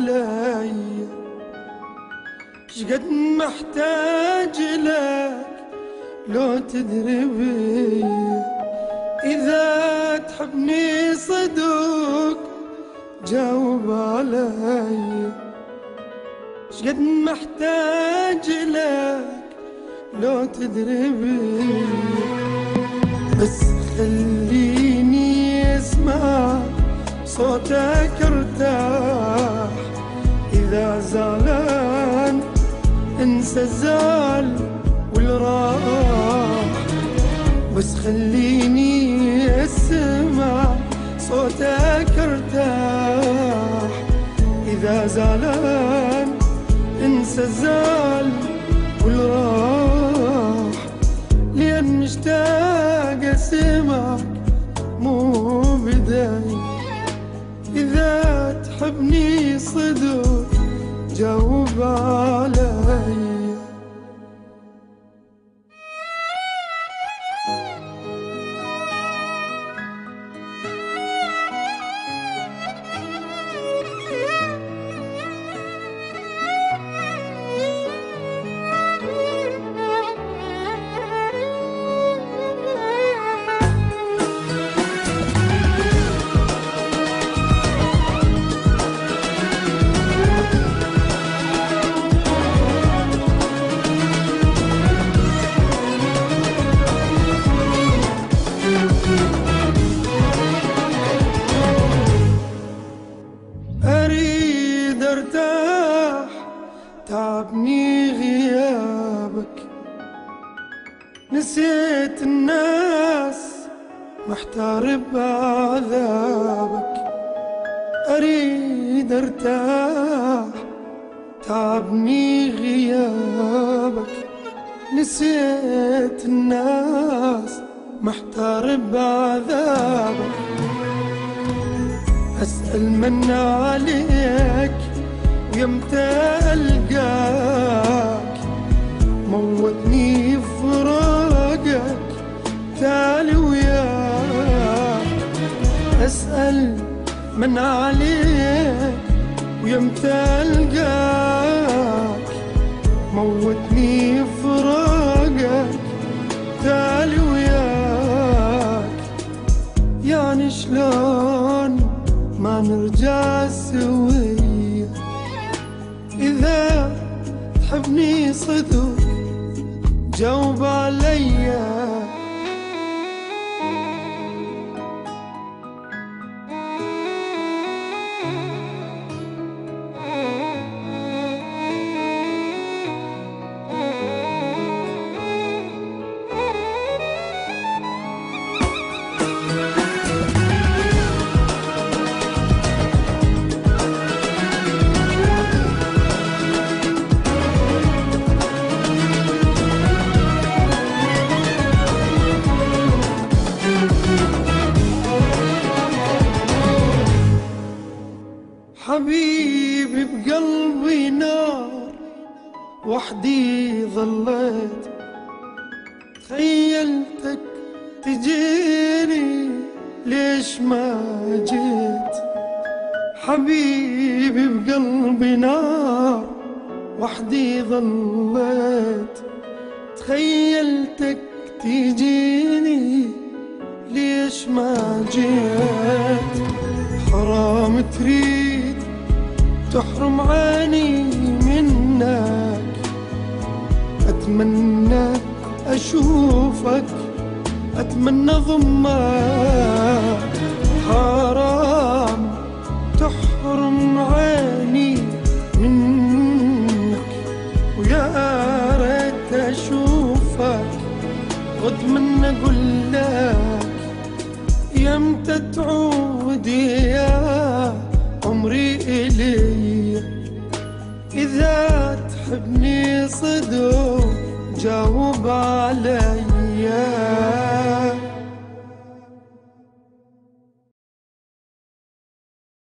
علي، شقد محتاج لك لو تدري بي. إذا تحبني صدق جاوب علي، شقد محتاج لك لو تدري بي. بس خليني اسمع صوتك ارتاح، إذا زعلان انسى الزعل والراح. بس خليني اسمع صوتك ارتاح، إذا زعلان انسى الزعل والراح. لأن مشتاق اسمعك مو بداي. إذا تحبني صدق جاوب علي. أريد ارتاح تعبني غيابك، نسيت الناس محتار بعذابك. أريد ارتاح تعبني غيابك، نسيت الناس محتار بعذابك. أسأل من عليك ويمتى ألقاك، موتني فراقك تالي وياك. أسأل من عليك ويمتى ألقاك، موتني فراقك تالي وياك. يعني شلون ما نرجع سوية؟ إذا تحبني صدق جاوب علي. حبيبي بقلبي نار، وحدي ظليت، تخيلتك تجيني ليش ما جيت. حبيبي بقلبي نار، وحدي ظليت، تخيلتك تجيني ليش ما جيت. حرام تريد تحرم عيني منك، أتمنى أشوفك، أتمنى ضمك. حرام تحرم عيني منك، ويا ريت أشوفك، وأتمنى أقول لك يمتى تعود يا عمري إلي. إذا تحبني صدق جاوب علي.